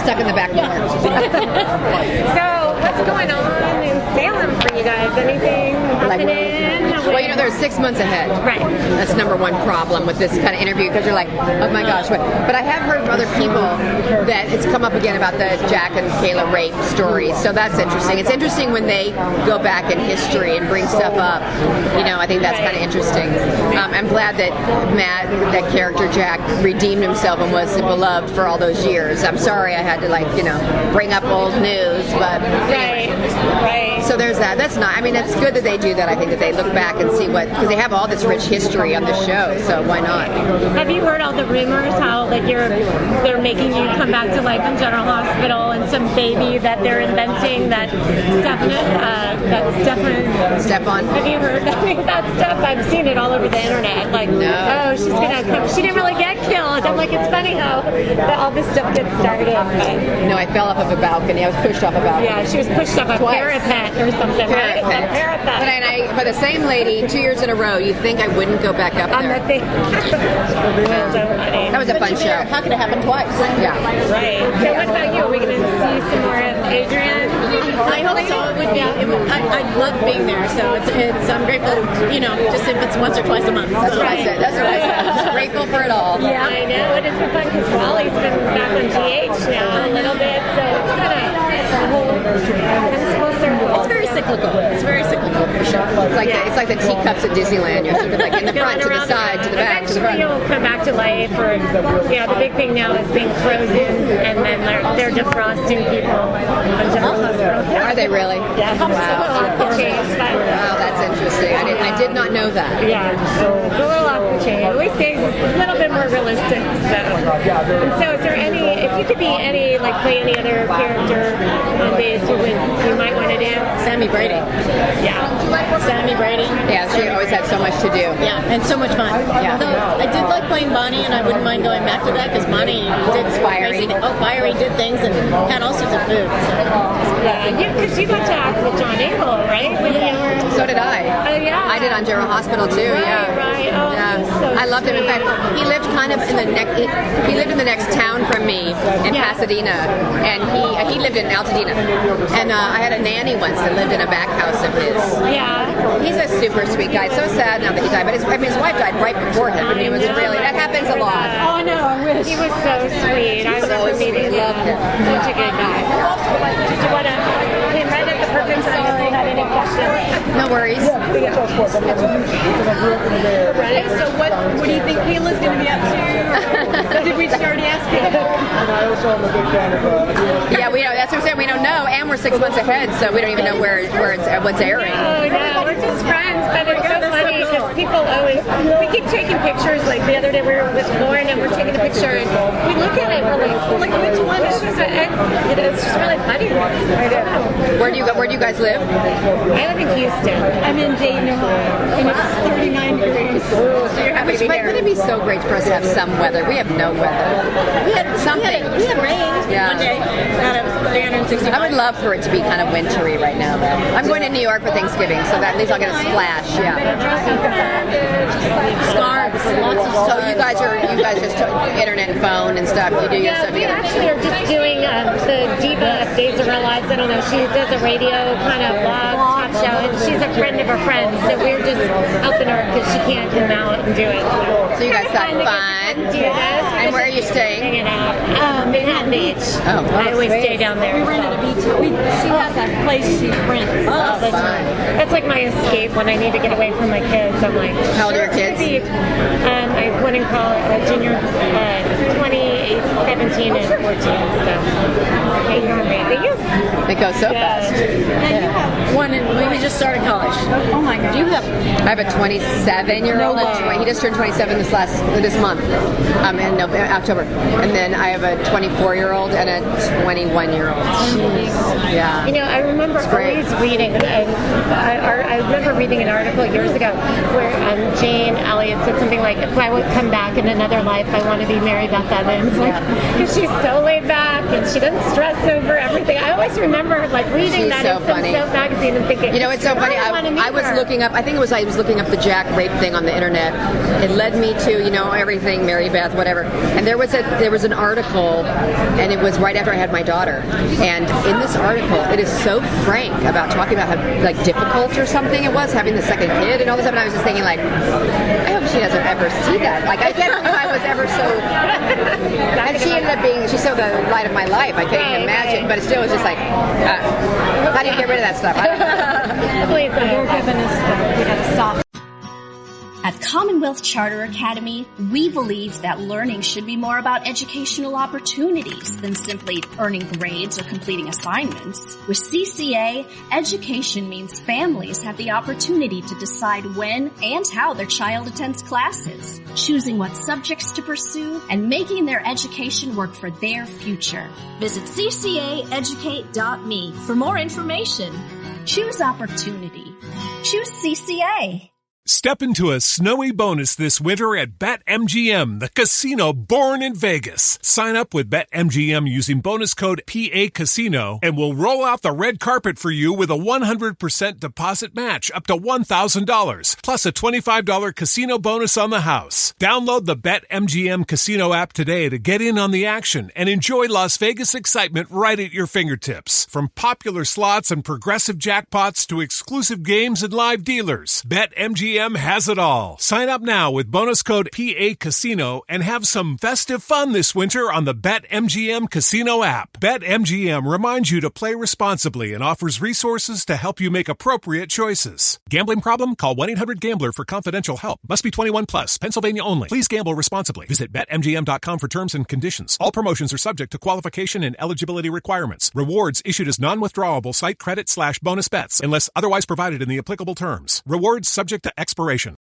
stuck in the back door. So, what's going on in Salem for you guys? Anything happening? Well, you know, they're 6 months ahead. Right. That's number one problem with this kind of interview, because you're like, oh my gosh. But I have heard from other people that it's come up again about the Jack and Kayla rape stories. So that's interesting. It's interesting when they go back in history and bring stuff up. You know, I think that's kind of interesting. I'm glad that Matt, that character Jack, redeemed himself and was beloved for all those years. I'm sorry I had to, like, you know, bring up old news, but anyway. Right. So there's that. That's not. I mean, it's good that they do that. I think that they look back and see what, because they have all this rich history on the show. So why not? Have you heard all the rumors how like they're making you come back to life in General Hospital and some baby that they're inventing that Stefan. Have you heard that stuff? I've seen it all over the internet. Like, no. Oh, she's gonna come. She didn't really get killed. I'm like, it's funny how all this stuff gets started. But, no, I fell off of a balcony. I was pushed off a balcony. Yeah, she was pushed off a parapet or something, right? A parapet. But the same lady 2 years in a row. You think I wouldn't go back up there? On the thing. That's so funny. That was a fun show. How could it happen twice? Yeah. Right. So what about you? Are we going to see some more of Adrian? I hope so. It would be. I love being there. So I'm grateful. You know, just if it's once or twice a month. That's what I said. Just grateful for it all. Yeah, I know. It has been fun because Wally's been back on GH now a little bit, so it's kind of a whole full circle. It's very cyclical. It's very cyclical for sure. It's like the teacups at Disneyland. You're sort of like in the front, to the side, to the back, to the front. Eventually you'll come back to life, or the big thing now is being frozen, and then they're defrosting people on General Hospital. Are they really? Yeah. Wow. Wow, that's interesting. I did not know that. Yeah, it's a little off the chain. At least it's a little bit more realistic. So is there any? If you could be play any other character on base, you might want to do? Sammy Brady. Yeah. Sammy Brady. Yeah, she always had so much to do. Yeah, and so much fun. Yeah. Although I did like playing Bonnie, and I wouldn't mind going back to that because Bonnie did Fiery. Fiery did things and had all sorts of food. So. Yeah, because you got to act with John Engel, right? So did I. Oh, yeah. I did on General Hospital too. Right. Oh, yeah. So I loved him. In fact, he lived kind of in the next. He lived in the next town from me in Pasadena, and he lived in Altadena. And I had a nanny once that lived in a back house of his. Yeah. He's a super sweet guy. It's so sad now that he died, but his wife died right before him. I mean, it was really, that happens a lot. Oh no, I wish. He was so sweet. I remember meeting him. Such a good guy. Did you want to came right at the perfect time if you had any questions? No worries. Ready? So what do you think Kayla's going to be up to? Did we already ask you? Yeah, we don't. That's what I'm saying. We don't know, and we're 6 months ahead, so we don't even know what's airing. Oh no, we're just friends, but it's so funny because people always we keep taking pictures. Like the other day we were with Lauren and we're taking a picture and we look at it, we're like which one is this? It's just really funny. I don't know. Where do you guys live? I live in Houston. I'm in Dayton, Ohio, and it's 39 degrees. So you're happy to be here. Wouldn't it be so great for us to have some weather? We have no weather. We had something. We had rain one day out of 365. I would love for it to be kind of wintry right now, though. I'm going to New York for Thanksgiving, so that at least I'll get a splash. Yeah. Scarves, lots of So you guys just internet and phone and stuff. You do your Yeah, stuff we together. actually are just doing the Diva Days of Our Lives. I don't know. She does a radio kind of blog talk show, and she's a friend of her friends. So we're just helping her because she can't come out and do it. So you guys got Fun to get fun. to do this. And where are you staying? Hanging out. Manhattan Beach. Oh, I always stay down there. We rented a beach. She has a place she rents. All the time. That's like my escape when I need to get away from my kids. I'm like, How old are your kids? I went in college, junior, 20, 17, and 14. So, hey, you're amazing. It goes so fast. And you have one, and we just started college. oh my God. You have I have a 27-year-old. He just turned 27 this month, in October. And then I have a 24-year-old and a 21-year-old. Yeah. You know, I remember always reading, I remember reading an article years ago where Jane Elliott said something like, if I would come back in another life, I want to be Mary Beth Evans. Like, because she's so laid back and she doesn't stress over everything. I always remember like reading She's that so in funny. Some Soap magazine and thinking, You know, it's so funny. I was looking up, I think it was, I was looking up the Jack rape thing on the internet. It led me to, you know, everything, Mary Beth, whatever. And there was an article, and it was right after I had my daughter. And in this article, it is so frank about talking about how, like, difficult or something it was, having the second kid and all this stuff. And I was just thinking, like, I hope she doesn't ever see that. Like, I can't believe I was ever so... And she ended up being, she's so the light of my life. I can't even imagine. But it still was just like, how do you get rid of that stuff? I don't know. please, You're giving us we got a soft. At Commonwealth Charter Academy, we believe that learning should be more about educational opportunities than simply earning grades or completing assignments. With CCA, education means families have the opportunity to decide when and how their child attends classes, choosing what subjects to pursue, and making their education work for their future. Visit ccaeducate.me for more information. Choose opportunity. Choose CCA. Step into a snowy bonus this winter at BetMGM, the casino born in Vegas. Sign up with BetMGM using bonus code PACasino, and we'll roll out the red carpet for you with a 100% deposit match up to $1,000, plus a $25 casino bonus on the house. Download the BetMGM Casino app today to get in on the action and enjoy Las Vegas excitement right at your fingertips. From popular slots and progressive jackpots to exclusive games and live dealers, BetMGM has it all. Sign up now with bonus code PACasino and have some festive fun this winter on the BetMGM Casino app. BetMGM reminds you to play responsibly and offers resources to help you make appropriate choices. Gambling problem? Call 1-800-GAMBLER for confidential help. Must be 21 plus. Pennsylvania only. Please gamble responsibly. Visit BetMGM.com for terms and conditions. All promotions are subject to qualification and eligibility requirements. Rewards issued as non-withdrawable site credit/bonus bets unless otherwise provided in the applicable terms. Rewards subject to expiration.